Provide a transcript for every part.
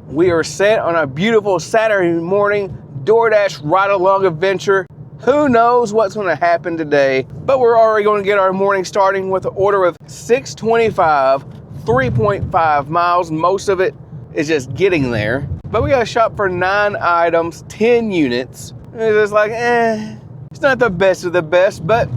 We are set on a beautiful Saturday morning Doordash ride-along adventure. Who knows what's going to happen today, but we're already going to get our morning starting with an order of 625, 3.5 miles. Most of it is just getting there. But we got to shop for 9 items, 10 units. And it's just like, it's not the best of the best, but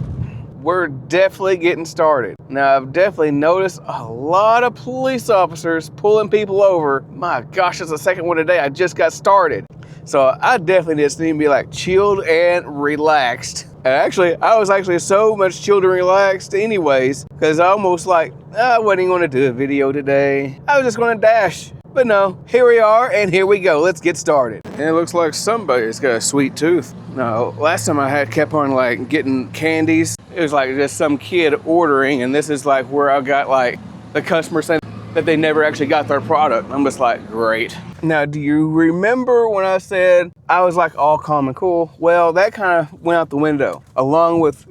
we're definitely getting started. Now, I've definitely noticed a lot of police officers pulling people over. My gosh, that's the second one today. I just got started. So I definitely just need to be like chilled and relaxed. And actually, I was actually so much chilled and relaxed anyways, because I almost like, I wasn't going to do a video today. I was just going to dash. But no, here we are, and here we go. Let's get started. And it looks like somebody's got a sweet tooth. No, last time I had kept on like getting candies. It was like just some kid ordering, and this is like where I got like the customer saying that they never actually got their product. I'm just like, great. Now, do you remember when I said I was like all calm and cool? Well, that kind of went out the window along with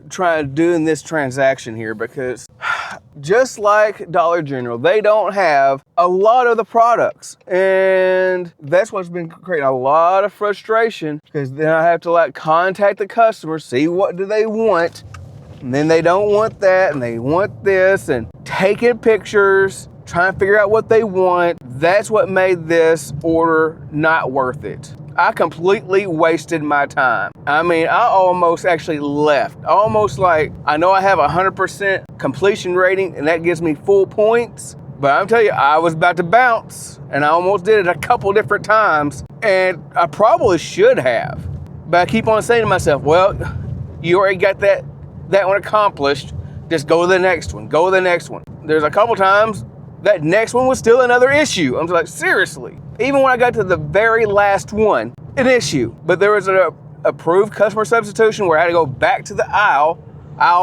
doing this transaction here, because just like Dollar General, they don't have a lot of the products. And that's what's been creating a lot of frustration, because then I have to like contact the customer, see what do they want. And then they don't want that, and they want this, and taking pictures, trying to figure out what they want. That's what made this order not worth it. I completely wasted my time. I mean, I almost actually left. Almost like, I know I have a 100% completion rating, and that gives me full points. But I'm telling you, I was about to bounce, and I almost did it a couple different times, and I probably should have. But I keep on saying to myself, well, you already got that one accomplished. Just go to the next one. Go to the next one. There's a couple times that next one was still another issue. I'm just like, seriously. Even when I got to the very last one, an issue. But there was an approved customer substitution where I had to go back to the aisle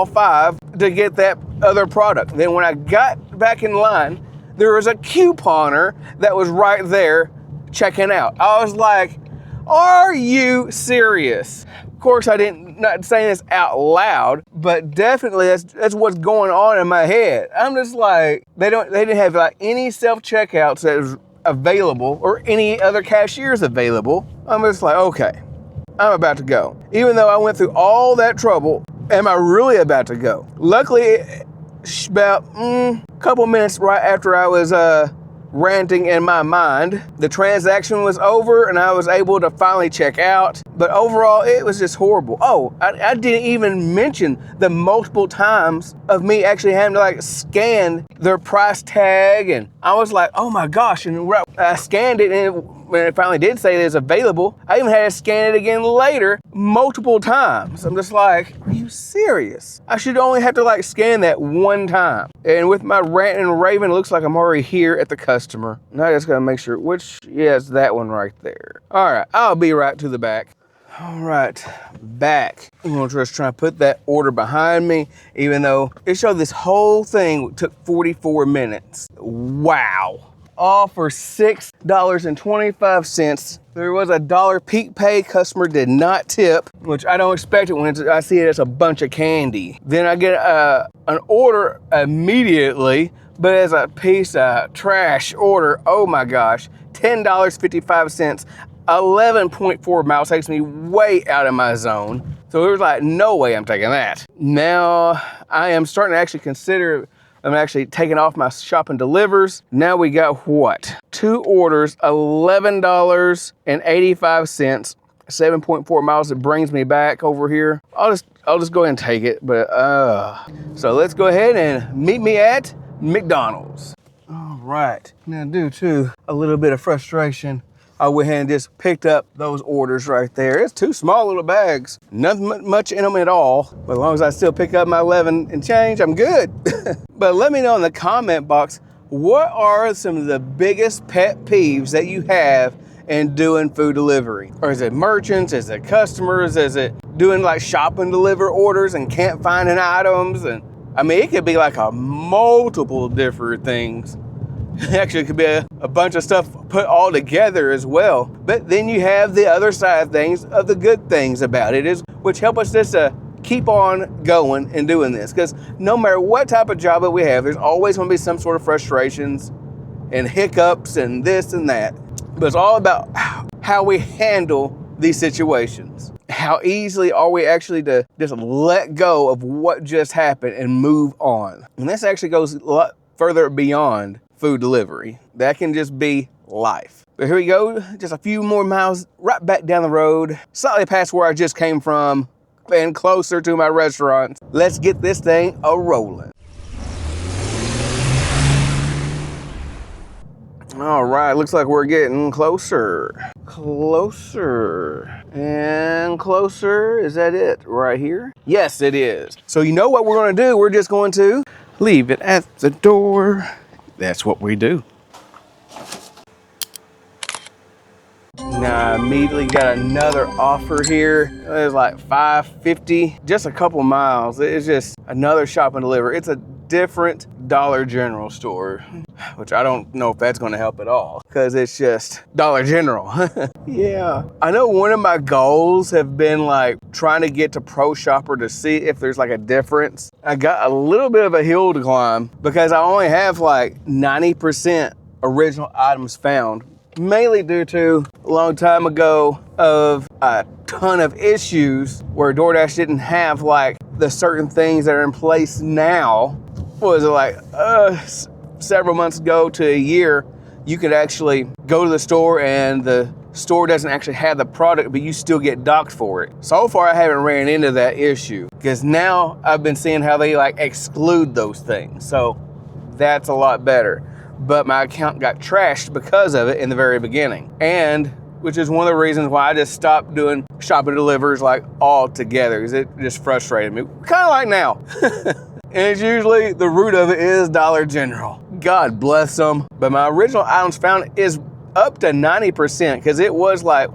5, to get that other product. Then when I got back in line, there was a couponer that was right there checking out. I was like, are you serious? Of course, not saying this out loud, but definitely that's what's going on in my head. I'm just like, they didn't have like any self-checkouts that was available or any other cashiers available. I'm just like, okay, I'm about to go. Even though I went through all that trouble, am I really about to go? Luckily, about a couple minutes right after I was ranting in my mind, the transaction was over and I was able to finally check out. But overall, it was just horrible. Oh, I didn't even mention the multiple times of me actually having to like scan their price tag, and I was like, oh my gosh. And I scanned it, and when it finally did say it is available, I even had to scan it again later multiple times. I'm just like, are you serious? I should only have to like scan that one time. And with my rant and raving, it looks like I'm already here at the customer. Now I just gotta make sure it's that one right there. All right, I'll be right to the back. All right, back. I'm gonna just try to put that order behind me, even though it showed this whole thing took 44 minutes. Wow. All for $6.25. There was a $1 peak pay. Customer did not tip, which I don't expect it when I see it as a bunch of candy. Then I get an order immediately, but as a piece of trash order. Oh my gosh, $10.55. 11.4 miles, takes me way out of my zone. So there was like, no way I'm taking that. Now I am starting to actually consider, I'm actually taking off my shop and delivers. Now we got what? 2 orders, $11.85, 7.4 miles. It brings me back over here. I'll just go ahead and take it. But so let's go ahead and meet me at McDonald's. All right. Now due to a little bit of frustration, I went ahead and just picked up those orders right there. It's 2 small little bags, nothing much in them at all. But as long as I still pick up my 11 and change, I'm good. But let me know in the comment box, what are some of the biggest pet peeves that you have in doing food delivery? Or is it merchants? Is it customers? Is it doing like shop and deliver orders and can't find an items? And I mean, it could be like a multiple different things. Actually, it could be a bunch of stuff put all together as well. But then you have the other side of things, of the good things about it, is which help us just to keep on going and doing this. Because no matter what type of job that we have, there's always going to be some sort of frustrations and hiccups and this and that. but it's all about how we handle these situations. How easily are we actually to just let go of what just happened and move on? And this actually goes a lot further beyond food delivery. That can just be life. But here we go, just a few more miles right back down the road, slightly past where I just came from and closer to my restaurant. Let's get this thing a-rolling. All right, looks like we're getting closer. Closer and closer. Is that it right here? Yes, it is. So you know what we're gonna do? We're just going to leave it at the door. That's what we do. Now I immediately got another offer here. It was like $5.50, just a couple miles. It's just another shop and deliver. It's a different Dollar General store, which I don't know if that's gonna help at all because it's just Dollar General. Yeah, I know one of my goals have been like trying to get to Pro Shopper to see if there's like a difference. I got a little bit of a hill to climb because I only have like 90% original items found, mainly due to a long time ago of a ton of issues where DoorDash didn't have like the certain things that are in place now. What was it like several months ago to a year, you could actually go to the store and the store doesn't actually have the product, but you still get docked for it. So far, I haven't ran into that issue because now I've been seeing how they like exclude those things. So that's a lot better. But my account got trashed because of it in the very beginning. And which is one of the reasons why I just stopped doing shop and delivers like altogether, because it just frustrated me. Kind of like now. And it's usually the root of it is Dollar General. God bless them. But my original items found is up to 90% because it was like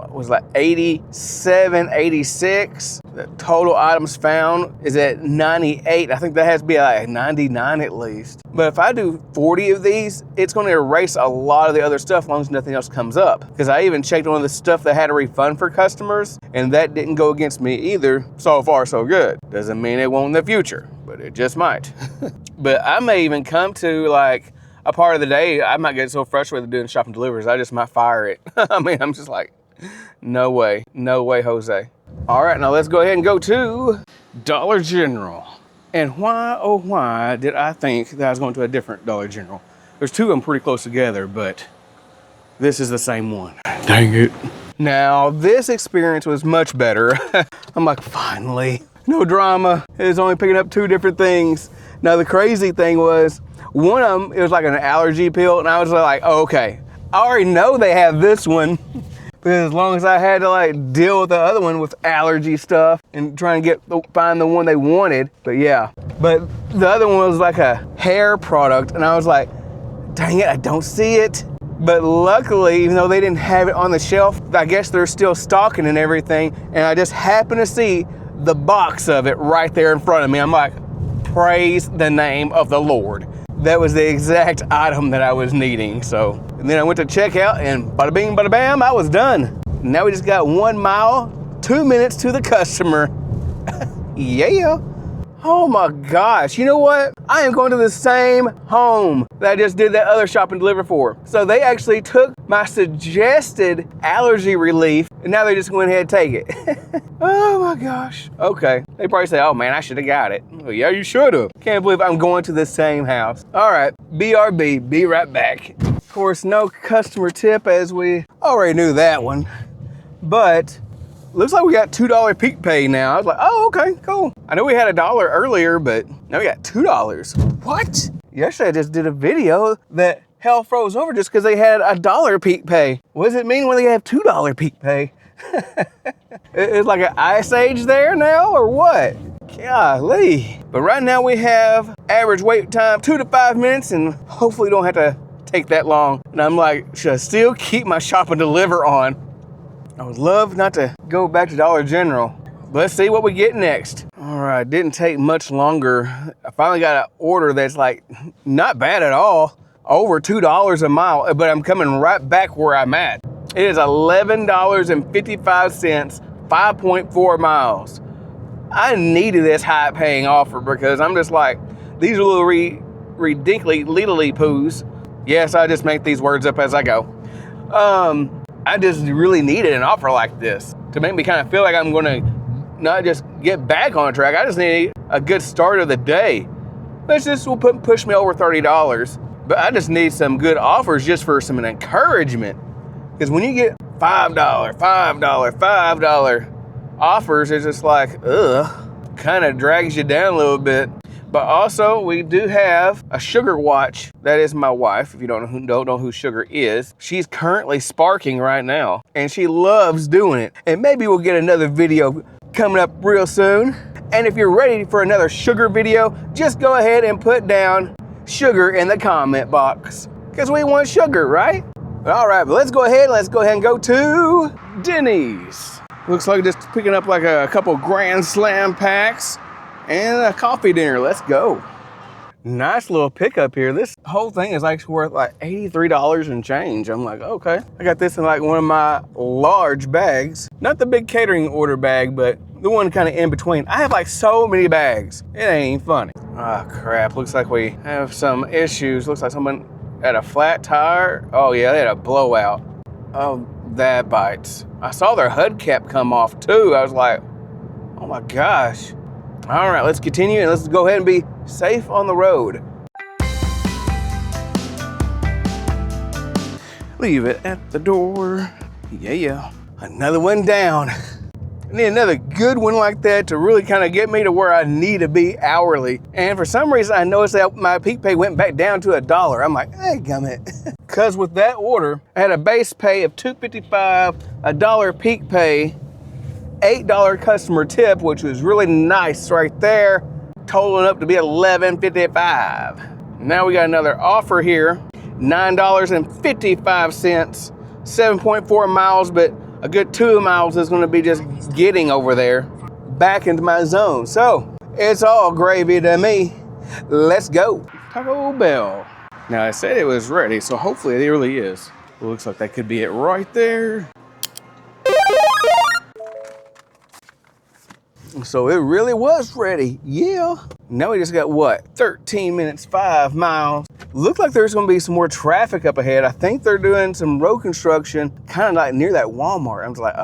87, 86. The total items found is at 98. I think that has to be like 99 at least. But if I do 40 of these, it's going to erase a lot of the other stuff as long as nothing else comes up. Because I even checked on the stuff that had a refund for customers, and that didn't go against me either. So far, so good. Doesn't mean it won't in the future, but it just might. But I may even come to like a part of the day, I might get so frustrated with doing shop and delivers, I just might fire it. I mean, I'm just like, no way, Jose. All right, now let's go ahead and go to Dollar General. And why, oh why, did I think that I was going to a different Dollar General? There's two of them pretty close together, but this is the same one. Dang it. Now, this experience was much better. I'm like, finally, no drama. It's only picking up two different things. Now, the crazy thing was, one of them, it was like an allergy pill, and I was like, oh, okay, I already know they have this one, because as long as I had to like deal with the other one with allergy stuff and trying to find the one they wanted, but yeah. But the other one was like a hair product, and I was like, dang it, I don't see it. But luckily, even though they didn't have it on the shelf, I guess they're still stocking and everything, and I just happened to see the box of it right there in front of me. I'm like, praise the name of the Lord. That was the exact item that I was needing. So, and then I went to checkout and bada bing, bada bam, I was done. Now we just got 1 mile, 2 minutes to the customer. Yeah. Oh my gosh, you know what? I am going to the same home that I just did that other shop and deliver for. So they actually took my suggested allergy relief and now they just went ahead and take it. Oh my gosh. Okay. They probably say, oh man, I should have got it. Well, yeah, you should have. Can't believe I'm going to the same house. All right, BRB, be right back. Of course, no customer tip as we already knew that one, but looks like we got $2 peak pay now. I was like, oh, okay, cool. I know we had $1 earlier, but now we got $2. What? Yesterday I just did a video that hell froze over just because they had $1 peak pay. What does it mean when they have $2 peak pay? It's like an ice age there now or what? Golly. But right now we have average wait time 2 to 5 minutes and hopefully don't have to take that long. And I'm like, should I still keep my shop and deliver on? I would love not to go back to Dollar General. Let's see what we get next. All right, didn't take much longer. I finally got an order that's like not bad at all. Over $2 a mile, but I'm coming right back where I'm at. It is $11.55, 5.4 miles. I needed this high paying offer because I'm just like, these are little ridiculously poos. Yes, I just make these words up as I go. I just really needed an offer like this to make me kind of feel like I'm going to not just get back on track. I just need a good start of the day. This will push me over $30, but I just need some good offers just for some encouragement. Because when you get $5 offers, it's just like, kind of drags you down a little bit. But also, we do have a sugar watch. That is my wife. If you don't know who Sugar is, she's currently sparking right now, and she loves doing it. And maybe we'll get another video coming up real soon. And if you're ready for another Sugar video, just go ahead and put down Sugar in the comment box, because we want Sugar, right? All right, but let's go ahead and go to Denny's. Looks like just picking up like a couple Grand Slam packs and a coffee dinner. Let's go. Nice little pickup here. This whole thing is like worth like $83 and change. I'm like, okay. I got this in like one of my large bags. Not the big catering order bag, but the one kind of in between. I have like so many bags. It ain't funny. Ah, crap. Looks like we have some issues. Looks like someone had a flat tire. Oh yeah, they had a blowout. Oh, that bites. I saw their HUD cap come off too. I was like, oh my gosh. All right, let's continue and let's go ahead and be safe on the road. Leave it at the door. Yeah. Another one down. I need another good one like that to really kind of get me to where I need to be hourly. And for some reason, I noticed that my peak pay went back down to $1. I'm like, hey, gummit. Because with that order, I had a base pay of $2.55, $1 peak pay, $8 customer tip, which was really nice right there, totaling up to be $11.55. Now we got another offer here, $9.55, 7.4 miles, but a good 2 miles is going to be just getting over there back into my zone. So it's all gravy to me. Let's go. Taco Bell. Now I said it was ready, so hopefully it really is. It looks like that could be it right there. So it really was ready, yeah. Now we just got what, 13 minutes, 5 miles. Looked like there's gonna be some more traffic up ahead. I think they're doing some road construction kind of like near that Walmart. I'm just like,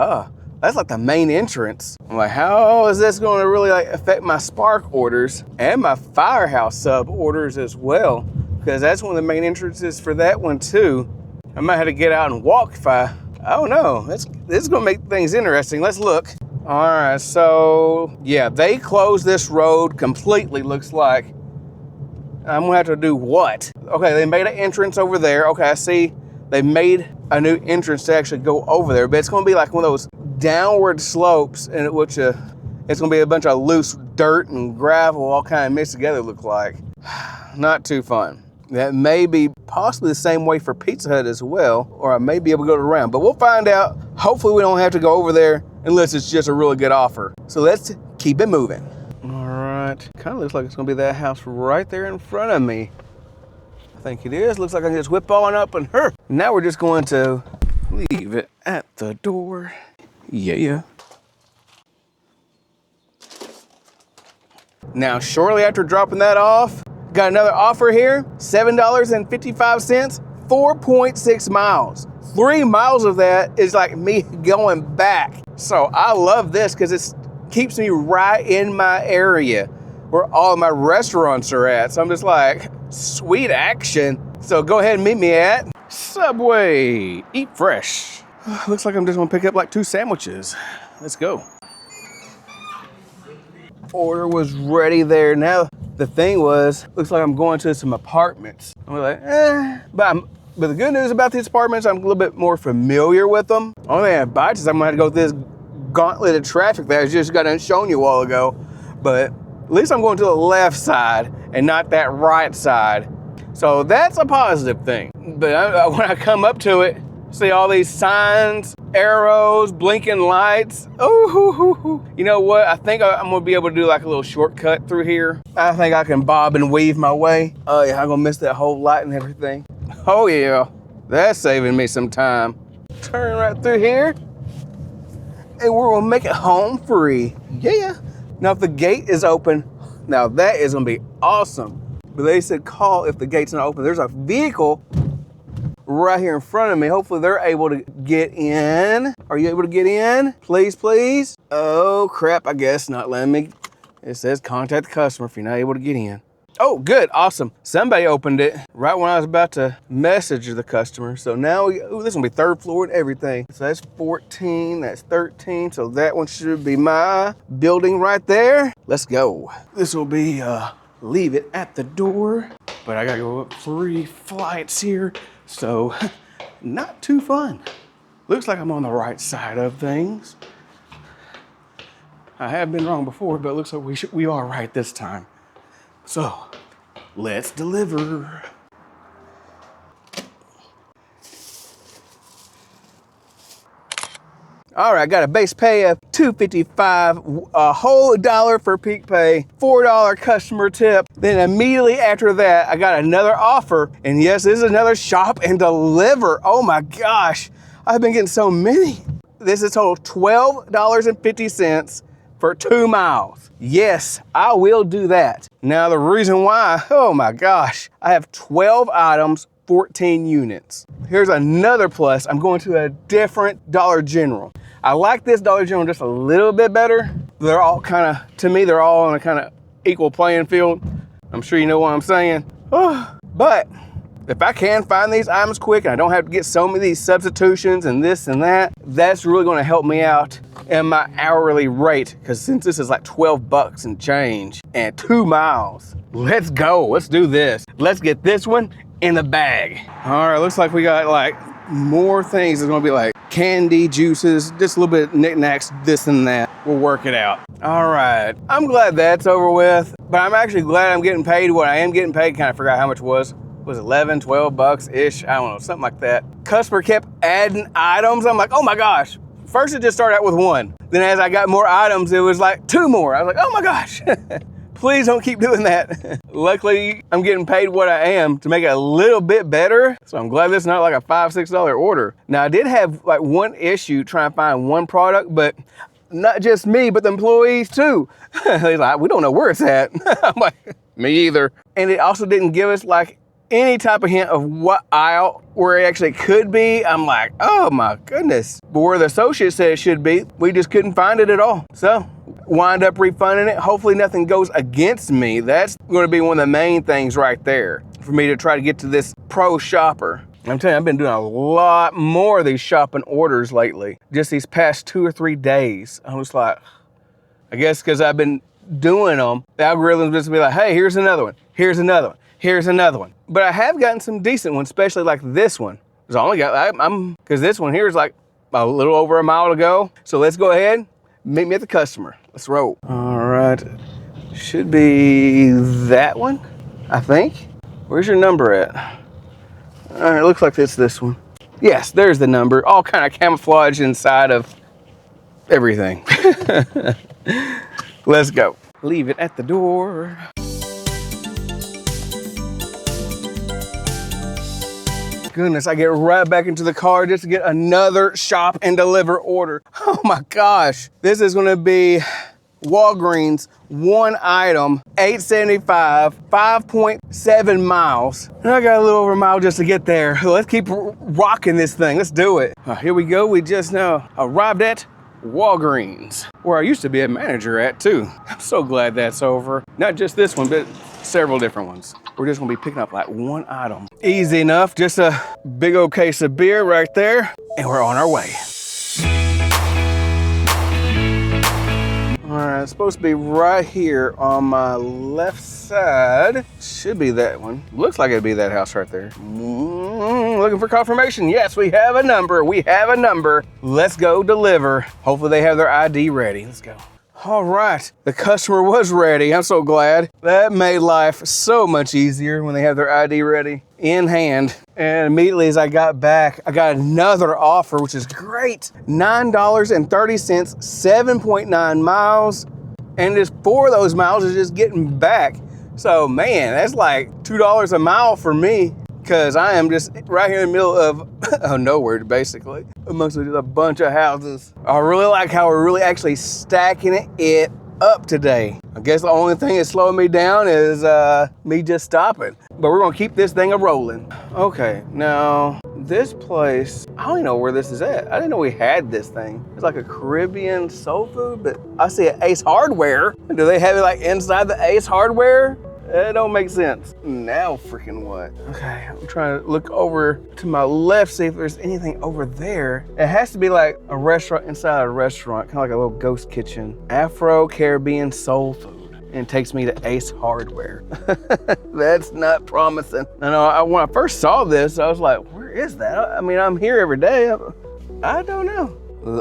that's like the main entrance. I'm like, how is this gonna really like affect my Spark orders and my Firehouse sub orders as well? Because that's one of the main entrances for that one too. I might have to get out and walk if I don't know. This is gonna make things interesting. Let's look. All right, so yeah, they closed this road completely, looks like. I'm gonna have to do what? Okay, they made an entrance over there. Okay, I see they made a new entrance to actually go over there, but it's gonna be like one of those downward slopes in which it's gonna be a bunch of loose dirt and gravel all kind of mixed together, look like. Not too fun. That may be possibly the same way for Pizza Hut as well, or I may be able to go around, but we'll find out. Hopefully we don't have to go over there unless it's just a really good offer. So let's keep it moving. All right, kind of looks like it's gonna be that house right there in front of me. I think it is. Looks like I can just whip on up and her. Now we're just going to leave it at the door. Yeah. Now, shortly after dropping that off, got another offer here, $7.55, 4.6 miles. 3 miles of that is like me going back. So I love this because it keeps me right in my area where all of my restaurants are at. So I'm just like, sweet action. So go ahead and meet me at Subway. Eat fresh. Looks like I'm just gonna pick up like 2 sandwiches. Let's go. Order was ready there. Now the thing was, looks like I'm going to some apartments. I'm like, but the good news about these apartments, I'm a little bit more familiar with them. Only thing I bites is I'm gonna have to go through this gauntlet of traffic that I just got shown you a while ago. But at least I'm going to the left side and not that right side. So that's a positive thing. But when I come up to it, see all these signs, arrows, blinking lights. Oh, you know what? I think I'm gonna be able to do like a little shortcut through here. I think I can bob and weave my way. Oh yeah, I'm gonna miss that whole light and everything. Oh yeah, that's saving me some time. Turn right through here and we're gonna make it home free. Yeah. Now if the gate is open, now that is gonna be awesome. But they said call if the gate's not open. There's a vehicle right here in front of me. Hopefully they're able to get in. Are you able to get in? Please, please. Oh crap, I guess not letting me. It says contact the customer if you're not able to get in. Oh, good, awesome. Somebody opened it right when I was about to message the customer. So now, ooh, this will be third floor and everything. So that's 14, that's 13. So that one should be my building right there. Let's go. This will be, leave it at the door. But I gotta go up 3 flights here. So not too fun. Looks like I'm on the right side of things. I have been wrong before, but it looks like we are right this time. So, let's deliver. All right, I got a base pay of $2.55, a whole $1 for peak pay, $4 customer tip. Then immediately after that, I got another offer. And yes, this is another shop and deliver. Oh my gosh, I've been getting so many. This is total $12.50 for 2 miles. Yes, I will do that. Now the reason why, oh my gosh, I have 12 items, 14 units. Here's another plus. I'm going to a different Dollar General. I like this Dollar General just a little bit better. They're all kind of, to me, they're all on a kind of equal playing field. I'm sure you know what I'm saying. But if I can find these items quick and I don't have to get so many of these substitutions and this and that, that's really going to help me out in my hourly rate. Because since this is like 12 bucks and change and 2 miles, let's go. Let's do this. Let's get this one in the bag. All right, looks like we got like more things. It's going to be like candy, juices, just a little bit of knickknacks, this and that. We'll work it out. All right, I'm glad that's over with, but I'm actually glad I'm getting paid what I am getting paid. Kind of forgot how much it was 11, 12 bucks-ish, I don't know, something like that. Customer kept adding items. I'm like, oh my gosh. First it just started out with 1. Then as I got more items, it was like 2 more. I was like, oh my gosh. Please don't keep doing that. Luckily, I'm getting paid what I am to make it a little bit better. So I'm glad this is not like a $5, $6 order. Now I did have like one issue trying to find one product, but not just me, but the employees too. They're like, we don't know where it's at. I'm like, me either. And it also didn't give us like any type of hint of what aisle where it actually could be. I'm like, oh my goodness. But where the associate said it should be, we just couldn't find it at all. So wind up refunding it. Hopefully nothing goes against me. That's going to be one of the main things right there for me to try to get to this pro shopper. I'm telling you, I've been doing a lot more of these shopping orders lately. Just these past 2 or 3 days. I was like, I guess because I've been doing them, the algorithm's just be like, hey, here's another one. Here's another one. Here's another one. But I have gotten some decent ones, especially like this one. It's only got, because this one here is like a little over a mile to go. So let's go ahead, meet me at the customer. Let's roll. All right, should be that one, I think. Where's your number at? All right, it looks like it's this one. Yes, there's the number, all kind of camouflaged inside of everything. Let's go. Leave it at the door. Goodness, I get right back into the car just to get another shop and deliver order. Oh my gosh. This is gonna be Walgreens, 1 item, $8.75, 5.7 miles. And I got a little over a mile just to get there. Let's keep rocking this thing. Let's do it. Here we go. We just now arrived at Walgreens, where I used to be a manager at too. I'm so glad that's over. Not just this one, but several different ones. We're just gonna be picking up like 1 item. Easy enough, just a big old case of beer right there, and we're on our way. All right, it's supposed to be right here on my left side. Should be that one. Looks like it'd be that house right there. Looking for confirmation. Yes, we have a number. We have a number. Let's go deliver. Hopefully they have their ID ready. Let's go. All right, the customer was ready. I'm so glad. That made life so much easier when they have their ID ready in hand. And immediately as I got back, I got another offer, which is great. $9.30, 7.9 miles. And just 4 of those miles is just getting back. So man, that's like $2 a mile for me, because I am just right here in the middle of nowhere, basically, amongst a bunch of houses. I really like how we're really actually stacking it up today. I guess the only thing that's slowing me down is me just stopping. But we're gonna keep this thing a rolling. Okay, now This place, I don't even know where this is at. I didn't know we had this thing. It's like a Caribbean soul food, but I see an Ace Hardware. Do they have it like inside the Ace Hardware? It don't make sense. Now freaking what? Okay, I'm trying to look over to my left, see if there's anything over there. It has to be like a restaurant inside a restaurant, kind of like a little ghost kitchen. Afro-Caribbean soul food. And takes me to Ace Hardware. That's not promising. I know when I first saw this, I was like, where is that? I mean, I'm here every day. I don't know.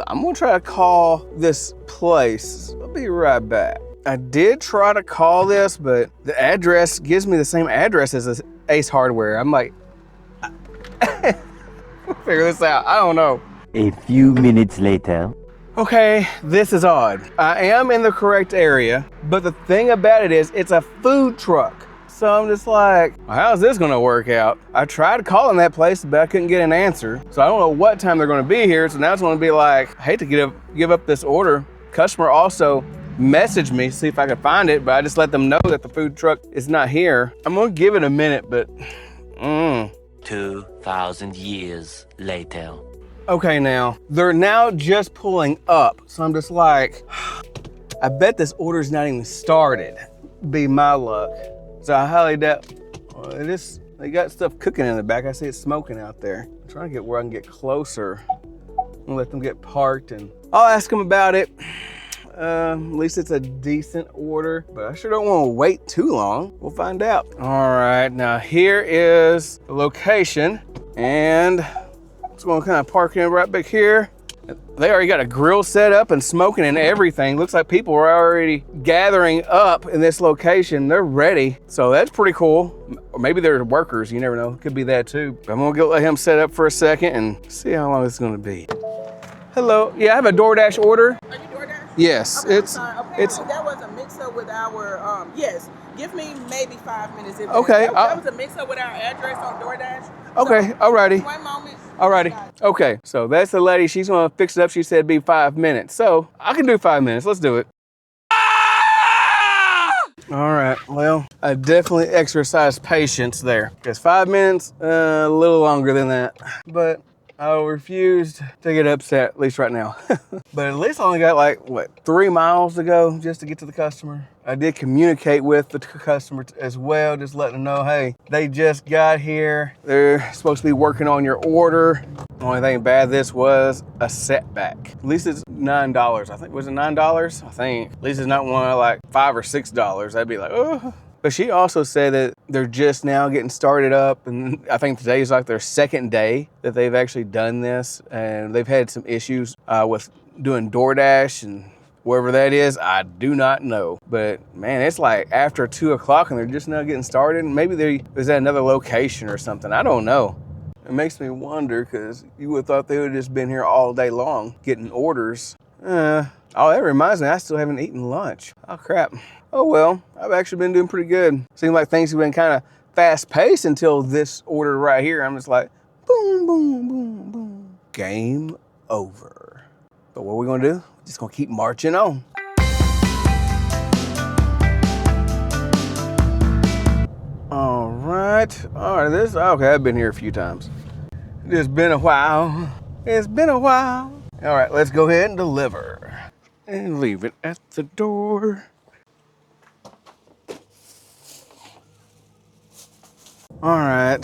I'm gonna try to call this place. I'll be right back. I did try to call this, but the address gives me the same address as Ace Hardware. I'm like, we'll figure this out. I don't know. A few minutes later. Okay, this is odd. I am in the correct area, but the thing about it is it's a food truck. So I'm just like, well, how's this gonna work out? I tried calling that place, but I couldn't get an answer. So I don't know what time they're gonna be here. So now it's gonna be like, I hate to give up this order. Customer also messaged me, see if I could find it, but I just let them know that the food truck is not here. I'm gonna give it a minute, but 2,000 years later. Okay, now, they're now just pulling up. So I'm just like, I bet this order's not even started. Be my luck. So I highly doubt, they got stuff cooking in the back. I see it smoking out there. I'm trying to get where I can get closer and let them get parked, and I'll ask them about it. At least it's a decent order, but I sure don't want to wait too long. We'll find out. All right, now here is the location, and it's gonna kind of park in right back here. They already got a grill set up and smoking and everything. Looks like people are already gathering up in this location. They're ready, so that's pretty cool. Or maybe they're workers, you never know. Could be that too. But I'm gonna go let him set up for a second and see how long it's gonna be. Hello, yeah, I have a Doordash order. Are you Doordash? Yes, okay, it's that was a mix-up with our yes. Give me maybe 5 minutes. Okay. That was a mix-up with our address on Doordash. Okay, alrighty. One moment. Alrighty. Okay, so that's the lady. She's gonna fix it up. She said it'd be 5 minutes. So I can do 5 minutes. Let's do it. All right, well, I definitely exercised patience there. Because 5 minutes, a little longer than that. But I refused to get upset, at least right now. But at least I only got like, 3 miles to go just to get to the customer. I did communicate with the customer as well, just letting them know, hey, they just got here. They're supposed to be working on your order. The only thing bad this was a setback. At least it's $9. I think, was it $9? I think. At least it's not one of like $5 or $6. I'd be like, oh. But she also said that they're just now getting started up, and I think today is like their second day that they've actually done this, and they've had some issues with doing DoorDash and wherever that is, I do not know. But man, it's like after 2 o'clock and they're just now getting started. Maybe they was at another location or something. I don't know. It makes me wonder, because you would have thought they would have just been here all day long getting orders. Oh, that reminds me, I still haven't eaten lunch. Oh crap. Oh well, I've actually been doing pretty good. Seems like things have been kind of fast paced until this order right here. I'm just like, boom, boom, boom, boom. Game over. But what are we gonna do? Just gonna keep marching on. All right, okay, I've been here a few times. It's been a while. It's been a while. All right, let's go ahead and deliver and leave it at the door. All right,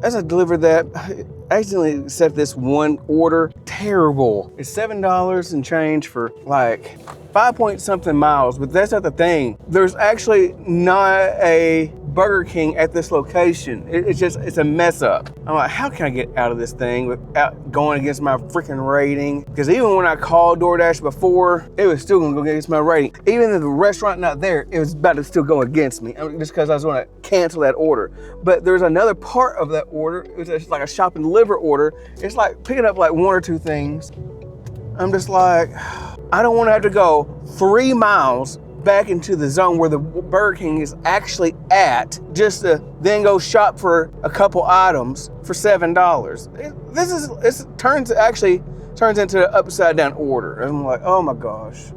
as I delivered that, I accidentally set this one order. Terrible. It's $7 and change for like 5-point-something miles, but that's not the thing. There's actually not a Burger King at this location. It's a mess up. I'm like, how can I get out of this thing without going against my freaking rating? Because even when I called DoorDash before, it was still gonna go against my rating. Even if the restaurant not there, it was about to still go against me. Just because I was gonna cancel that order. But there's another part of that order. It was like a shop and deliver order. It's like picking up like 1 or 2 things. I'm just like, I don't wanna have to go 3 miles back into the zone where the Burger King is actually at, just to then go shop for a couple items for $7. This turns into an upside down order. I'm like, oh my gosh.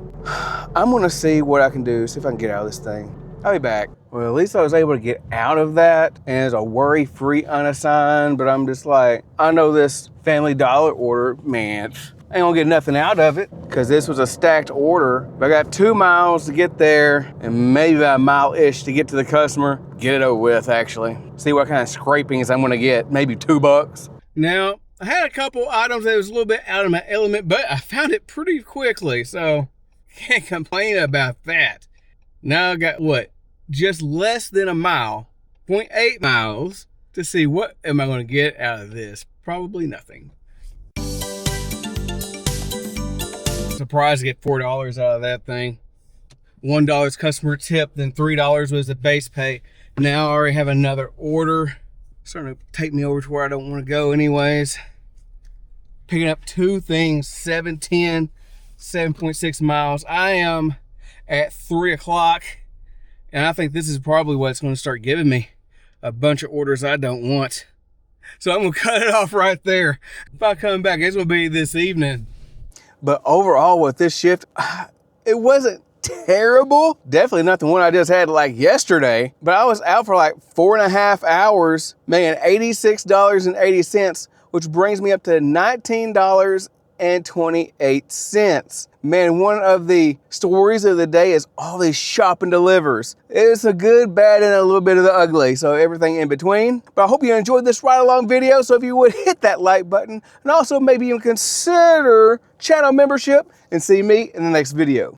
I'm gonna see what I can do, see if I can get out of this thing. I'll be back. Well, at least I was able to get out of that and it's a worry-free unassigned, but I'm just like, I know this Family Dollar order, man, I ain't gonna get nothing out of it because this was a stacked order. But I got 2 miles to get there and maybe a mile-ish to get to the customer. Get it over with, actually. See what kind of scrapings I'm gonna get, maybe $2. Now, I had a couple items that was a little bit out of my element, but I found it pretty quickly, so can't complain about that. Now I got what? Just less than a mile, 0.8 miles, to see what am I going to get out of this. Probably nothing. Surprised to get $4 out of that thing. $1 customer tip, then $3 was the base pay. Now I already have another order. Starting to take me over to where I don't want to go anyways. Picking up 2 things, 7:10, 7.6 miles. I am at 3 o'clock. And I think this is probably what it's going to start giving me. A bunch of orders I don't want. So I'm going to cut it off right there. If I come back, it's going to be this evening. But overall with this shift, it wasn't terrible. Definitely not the one I just had like yesterday. But I was out for like 4.5 hours, making $86.80, which brings me up to $19.28. Man, one of the stories of the day is all these shop and delivers. It's a good, bad, and a little bit of the ugly, so everything in between. But I hope you enjoyed this ride-along video, so if you would hit that like button, and also maybe even consider channel membership, and see me in the next video.